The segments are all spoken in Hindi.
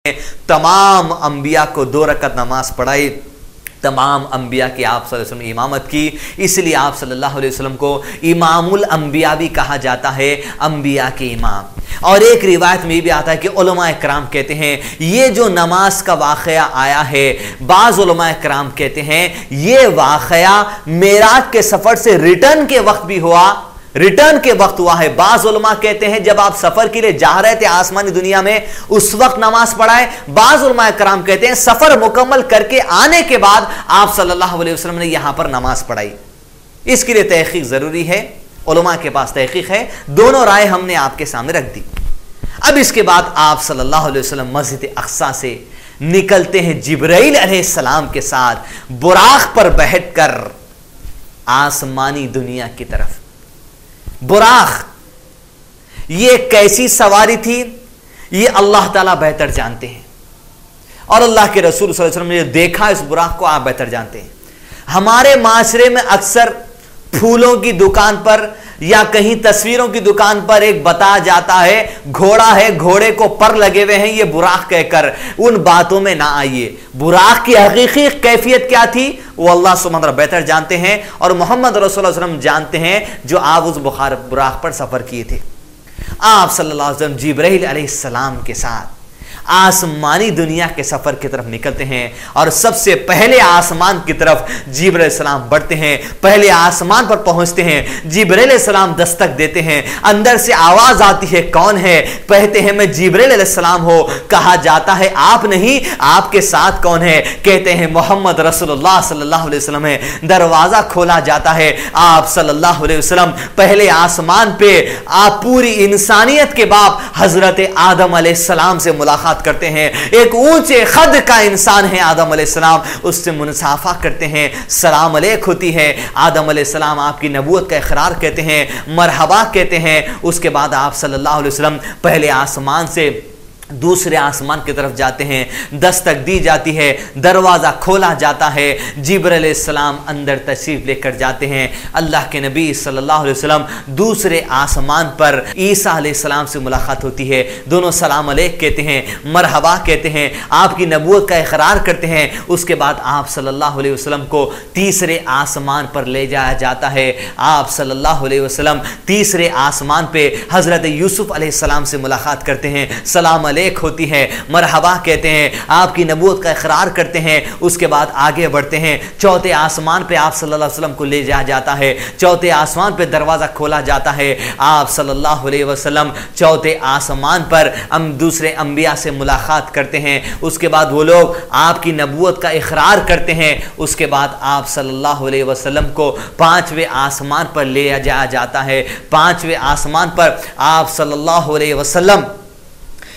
तमाम अंबिया को 2 रकअत नमाज पढ़ाई, तमाम अंबिया की आप सल्लल्लाहु अलैहि वसल्लम इमामत की, इसलिए आप सल्लल्लाहु अलैहि वसल्लम को इमामुल अंबिया भी कहा जाता है, अंबिया के इमाम। और एक रिवायत में भी आता है कि उलमा इकराम कहते हैं ये जो नमाज का वाक़या आया है, बाज़ उलमा इकराम कहते हैं ये वाक़या मेराज के सफ़र से रिटर्न के वक्त भी हुआ, रिटर्न के वक्त हुआ है। बाज़ उलमा कहते हैं जब आप सफर के लिए जा रहे थे आसमानी दुनिया में उस वक्त नमाज पढ़ाए। बाज़ उलमा कराम कहते हैं सफर मुकम्मल करके आने के बाद आप सल्लल्लाहु अलैहि वसल्लम ने यहां पर नमाज पढ़ाई। इसके लिए तहकीक जरूरी है, उलमा के पास तहकीक है, दोनों राय हमने आपके सामने रख दी। अब इसके बाद आप सल्लल्लाहु अलैहि वसल्लम मस्जिद अक्सा से निकलते हैं जिब्राइल अलैहिस्सलाम के साथ बुराक पर बैठकर आसमानी दुनिया की तरफ। बुराक ये कैसी सवारी थी ये अल्लाह ताला बेहतर जानते हैं, और अल्लाह के रसूल सल्लल्लाहु अलैहि वसल्लम ने देखा इस बुराक को आप बेहतर जानते हैं। हमारे माशरे में अक्सर फूलों की दुकान पर या कहीं तस्वीरों की दुकान पर एक बताया जाता है घोड़ा है, घोड़े को पर लगे हुए हैं, ये बुराक कहकर उन बातों में ना आइए। बुराक की हकीकी कैफियत क्या थी वो अल्लाह सुब्हानहू व तआला बेहतर जानते हैं और मोहम्मद रसूलुल्लाह सल्लल्लाहु अलैहि वसल्लम जानते हैं जो आप उस बुराक पर सफर किए थे। आप सल्लल्लाहु अलैहि वसल्लम जिब्राइल अलैहिस्सलाम के साथ आसमानी दुनिया के सफर की तरफ निकलते हैं और सबसे पहले आसमान की तरफ जिब्राइल अलैहिस्सलाम बढ़ते हैं। पहले आसमान पर पहुंचते हैं, जिब्राइल अलैहिस्सलाम दस्तक देते हैं, अंदर से आवाज आती है कौन है? कहते हैं मैं जिब्राइल अलैहिस्सलाम हो। कहा जाता है आप नहीं, आपके साथ कौन है? कहते हैं मोहम्मद रसूलुल्लाह सल्लल्लाहु अलैहि वसल्लम है। दरवाजा खोला जाता है, आप सल्लल्लाहु अलैहि वसल्लम पहले आसमान पे आप पूरी इंसानियत के बाप हजरत आदम अलैहिस्सलाम से मुलाकात करते हैं। एक ऊंचे खद का इंसान है आदम अलैहिस्सलाम, उससे मुनसाफा करते हैं, सलाम अलैक होती है। आदम अलैहिस्सलाम आपकी नबूवत का इकरार कहते हैं, मरहबा कहते हैं। उसके बाद आप सल्लल्लाहु अलैहि वसल्लम पहले आसमान से दूसरे आसमान की तरफ जाते हैं, दस्तक दी जाती है, दरवाज़ा खोला जाता है, जिब्राइल अलैहिस्सलाम अंदर तशरीफ लेकर जाते हैं। अल्लाह के नबी सल्लल्लाहु अलैहि वसल्लम दूसरे आसमान पर ईसा अलैहिस्सलाम से मुलाकात होती है। दोनों सलाम अलैक कहते हैं, मरहबा कहते हैं, आपकी नबूवत का इकरार करते हैं। उसके बाद आप सल्लल्लाहु अलैहि वसल्लम को तीसरे आसमान पर ले जाया जाता है। आप सल्लल्लाहु अलैहि वसल्लम तीसरे आसमान पे हज़रत यूसुफ अलैहिस्सलाम से मुलाकात करते हैं, सलाम होती है, मरहबा कहते हैं, आपकी नबूवत का इकरार करते हैं। उसके बाद आगे बढ़ते हैं, चौथे आसमान पे आप सल्लल्लाहु अलैहि वसल्लम को ले जाया जाता है। चौथे आसमान पे दरवाज़ा खोला जाता है, आप सल्लल्लाहु अलैहि वसल्लम चौथे आसमान पर हम दूसरे अंबिया से मुलाकात करते हैं। उसके बाद वो लोग आपकी नबूवत का इकरार करते हैं। उसके बाद आप सल्लल्लाहु अलैहि वसल्लम को पांचवें आसमान पर ले जाया जाता है। पांचवें आसमान पर आप सल्लल्लाहु अलैहि वसल्लम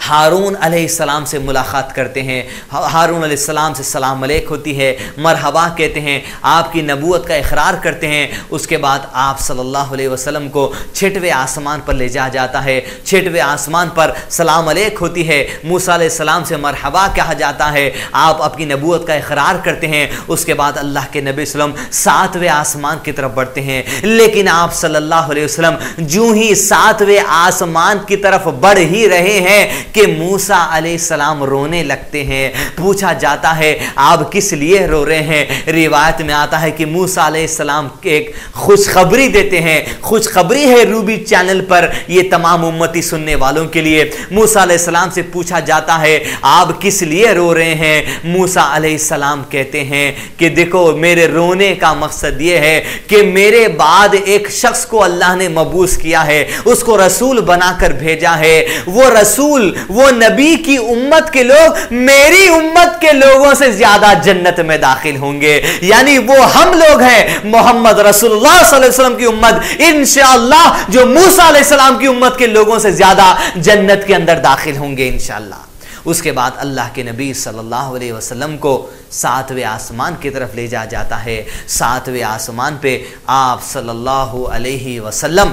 हारून अलैहिस्सलाम से मुलाकात करते हैं। हारून अलैहिस्सलाम से सलाम अलैक होती है, मरहबा कहते हैं, आपकी नबूवत का इकरार करते हैं। उसके बाद आप सल्लल्लाहु अलैहि वसल्लम को छठवें आसमान पर ले जाया जाता है। छठवें आसमान पर सलाम अलैक होती है, मूसा अलैहिस्सलाम से मरहबा कहा जाता है, आप अपनी नबूवत का इकरार करते हैं। उसके बाद अल्लाह के नबी सल्लम सातवें आसमान की तरफ बढ़ते हैं। लेकिन आप सल्लल्लाहु अलैहि वसल्लम जूं ही सातवें आसमान की तरफ बढ़ ही रहे हैं कि मूसा अलैहिस्सलाम रोने लगते हैं। पूछा जाता है आप किस लिए रो रहे हैं? रिवायत में आता है कि मूसा अलैहिस्सलाम एक खुशखबरी देते हैं। खुशखबरी है रूबी चैनल पर, ये तमाम उम्मती सुनने वालों के लिए। मूसा अलैहिस्सलाम से पूछा जाता है आप किस लिए रो रहे हैं? मूसा अलैहिस्सलाम कहते हैं कि देखो मेरे रोने का मकसद ये है कि मेरे बाद एक शख्स को अल्लाह ने मबूस किया है, उसको रसूल बनाकर भेजा है। वो रसूल, वो नबी की उम्मत के लोग मेरी उम्मत के लोगों से ज्यादा जन्नत में दाखिल होंगे। यानी वो हम लोग हैं, मोहम्मद रसूलुल्लाह सल्लल्लाहु अलैहि वसल्लम की उम्मत इंशाअल्लाह जो मूसा अलैहिस्सलाम की उम्मत के लोगों से ज्यादा जन्नत के अंदर दाखिल होंगे इंशाअल्लाह। उसके बाद अल्लाह के नबी सल्लल्लाहु अलैहि वसल्लम को सातवें आसमान की तरफ ले जाया जाता है। सातवें आसमान पे आप सल्लल्लाहु अलैहि वसल्लम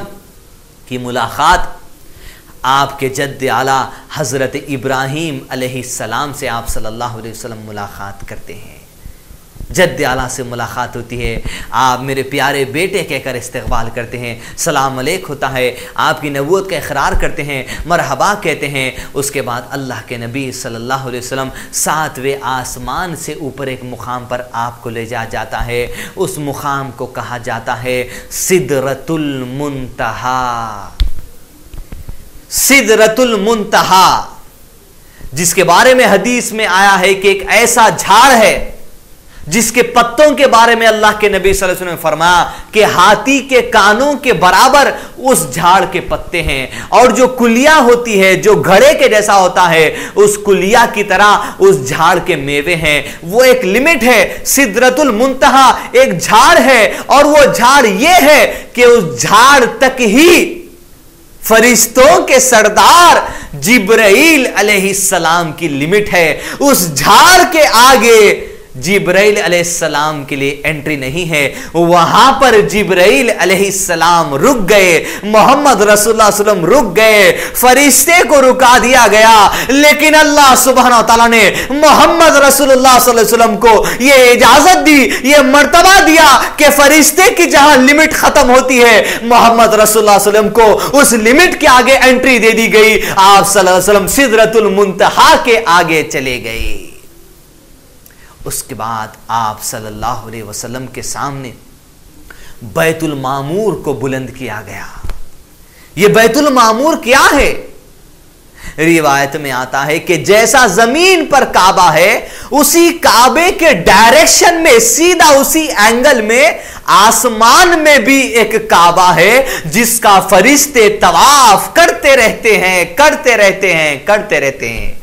की मुलाकात आपके जद्द आला हज़रत इब्राहीम अलैहिस्सलाम से आप सल्लल्लाहु अलैहि वसल्लम मुलाकात करते हैं। जद्द आला से मुलाकात होती है, आप मेरे प्यारे बेटे कहकर इस्तकबाल करते हैं, सलाम अलैक होता है, आपकी नबूवत का इकरार करते हैं, मरहबा कहते हैं। उसके बाद अल्लाह के नबी सल्लल्लाहु अलैहि वसल्लम 7वें आसमान से ऊपर एक मुकाम पर आपको ले जाता है। उस मुकाम को कहा जाता है सिदरतुल मुंतहा। सिदरतुल मुंतहा, जिसके बारे में हदीस में आया है कि एक ऐसा झाड़ है जिसके पत्तों के बारे में अल्लाह के नबी सल्लल्लाहु अलैहि वसल्लम ने फरमाया कि हाथी के कानों के बराबर उस झाड़ के पत्ते हैं, और जो कुलिया होती है, जो घड़े के जैसा होता है, उस कुलिया की तरह उस झाड़ के मेवे हैं। वो एक लिमिट है, सिदरतुल मुंतहा एक झाड़ है, और वो झाड़ ये है कि उस झाड़ तक ही फरिश्तों के सरदार जिब्राइल अलैहिस्सलाम की लिमिट है। उस झाड़ के आगे जिब्राइल अलैहिस्सलाम के लिए एंट्री नहीं है। वहां पर जिब्राइल अलैहिस्सलाम रुक गए, मोहम्मद रसूलुल्लाह सल्लल्लाहु अलैहि वसल्लम रुक गए, फरिश्ते को रुका दिया गया, लेकिन अल्लाह सुब्हानहू व तआला ने मोहम्मद रसूलुल्लाह सल्लल्लाहु अलैहि वसल्लम को यह इजाजत दी, यह मर्तबा दिया कि फरिश्ते की जहां लिमिट खत्म होती है, मोहम्मद रसूलुल्लाह सल्लल्लाहु अलैहि वसल्लम को उस लिमिट के आगे एंट्री दे दी गई। आप सल्लल्लाहु अलैहि वसल्लम सिदरतुल मुंतहा के आगे चले गए। उसके बाद आप सल्लल्लाहु अलैहि वसल्लम के सामने बैतुल मामूर को बुलंद किया गया। यह बैतुल मामूर क्या है? रिवायत में आता है कि जैसा जमीन पर काबा है, उसी काबे के डायरेक्शन में, सीधा उसी एंगल में आसमान में भी एक काबा है, जिसका फरिश्ते तवाफ करते रहते हैं, करते रहते हैं, करते रहते हैं।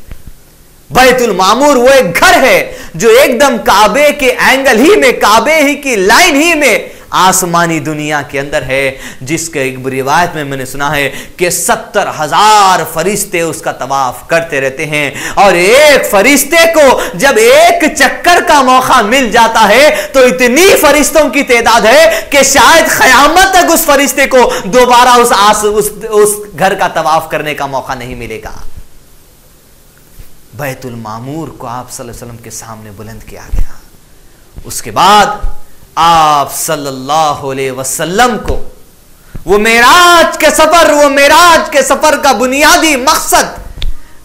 बैतुल मामूर वो एक घर है जो एकदम काबे के एंगल ही में, काबे ही की लाइन ही में आसमानी दुनिया के अंदर है, जिसके एक रिवायत में मैंने सुना है कि 70,000 फरिश्ते उसका तवाफ करते रहते हैं। और एक फरिश्ते को जब एक चक्कर का मौका मिल जाता है तो इतनी फरिश्तों की तादाद है कि शायद क़यामत तक उस फरिश्ते को दोबारा उस घर का तवाफ करने का मौका नहीं मिलेगा। बैतुल मामूर को आप सल्लल्लाहु अलैहि वसल्लम के सामने बुलंद किया गया। उसके बाद आप सल्लल्लाहु अलैहि वसल्लम को वो मेराज के सफर का बुनियादी मकसद,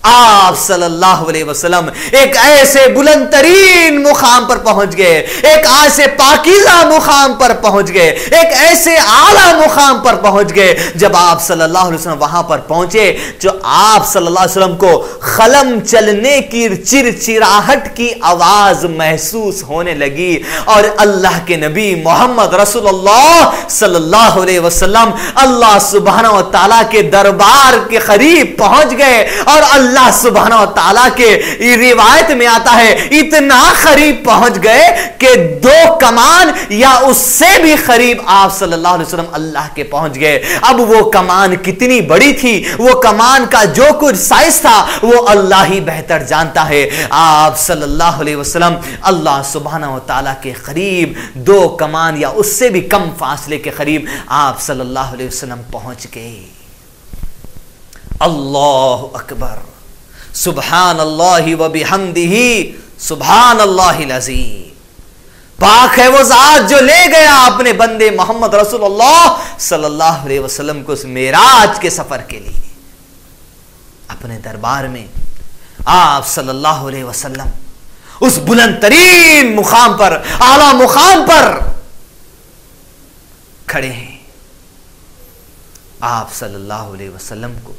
आप सल्लल्लाहु अलैहि वसल्लम एक ऐसे बुलंद तरीन मुकाम पर पहुंच गए, एक ऐसे पाकीज़ा मुकाम पर पहुंच गए, एक ऐसे आला मुकाम पर पहुंच गए। जब आप सल्लल्लाहु अलैहि वसल्लम वहां पर पहुंचे, जो आप सल्लल्लाहु अलैहि वसल्लम को खलम चलने की चिरचिराहट की आवाज महसूस होने लगी, और अल्लाह के नबी मोहम्मद रसूलुल्लाह सल्लल्लाहु अलैहि वसल्लम अल्लाह सुब्हानहू व तआला के दरबार के करीब पहुंच गए। और अल्लाह सुब्हानहू व तआला के रिवायत में आता है इतना करीब पहुंच गए कि 2 कमान या उससे भी करीब आप सल्लल्लाहु अलैहि वसल्लम अल्लाह के पहुंच गए। अब वो कमान कितनी बड़ी थी, वो कमान का जो कुछ साइज था, वो अल्लाह ही बेहतर जानता है। आप सल्लल्लाहु अलैहि वसल्लम अल्लाह सुब्हानहू व तआला के करीब 2 कमान या उससे भी कम फासले के करीब आप सल्लल्लाहु अलैहि वसल्लम पहुंच गए। अल्लाहु अकबर, सुभान अल्लाहि व बिहम्दिही, सुभान अल्लाहिल अज़ीम। पाक है वो ज़ात जो ले गया अपने बंदे मोहम्मद रसूलुल्लाह सल्लल्लाहु अलैहि वसल्लम को उस मेराज के सफर के लिए अपने दरबार में। आप सल्लल्लाहु अलैहि वसल्लम उस बुलंद तरीन मुकाम पर, आला मुकाम पर खड़े हैं। आप सल्लल्लाहु अलैहि वसल्लम को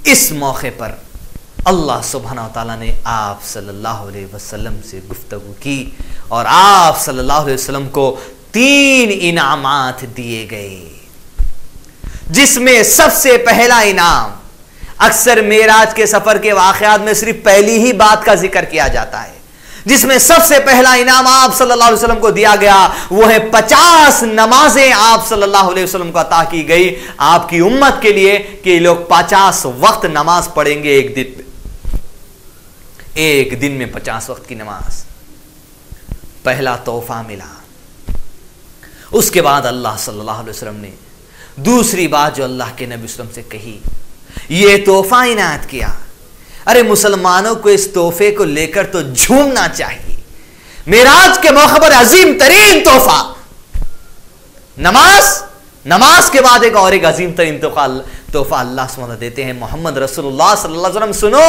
इस मौके पर अल्लाह सुब्हानहू व तआला ने आप सल्लल्लाहु अलैहि वसल्लम से गुफ्तगू की, और आप सल्लल्लाहु अलैहि वसल्लम को 3 इनामात दिए गए, जिसमें सबसे पहला इनाम, अक्सर मेराज के सफर के वाक़यात में सिर्फ पहली ही बात का जिक्र किया जाता है, जिसमें सबसे पहला इनाम आप सल्लल्लाहु अलैहि वसल्लम को दिया गया, वो है 50 नमाजें आप सल्लल्लाहु अलैहि वसल्लम को अता की गई आपकी उम्मत के लिए, कि लोग 50 वक्त नमाज पढ़ेंगे एक दिन में 50 वक्त की नमाज। पहला तोहफा मिला। उसके बाद अल्लाह सल्लल्लाहु अलैहि वसल्लम ने दूसरी बात जो अल्लाह के नबी वसल्लम से कही, ये तोहफा इनायत किया। अरे मुसलमानों को इस तोहफे को लेकर तो झूमना चाहिए, मेराज के मौके पर अजीम तरीन तोहफा नमाज, नमाज के बाद एक अजीम तरीन तोहफा अल्लाह सुब्हानहू तआला देते हैं मोहम्मद रसूलुल्लाह सल्लल्लाहु अलैहि वसल्लम। सुनो,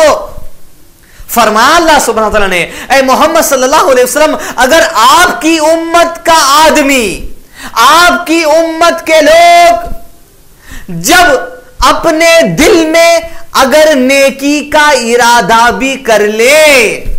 फरमाया अल्लाह सुब्हानहू तआला ने, ऐ मोहम्मद सल्लल्लाहु अलैहि वसल्लम, अगर आपकी उम्मत का आदमी, आपकी उम्मत के लोग जब अपने दिल में अगर नेकी का इरादा भी कर ले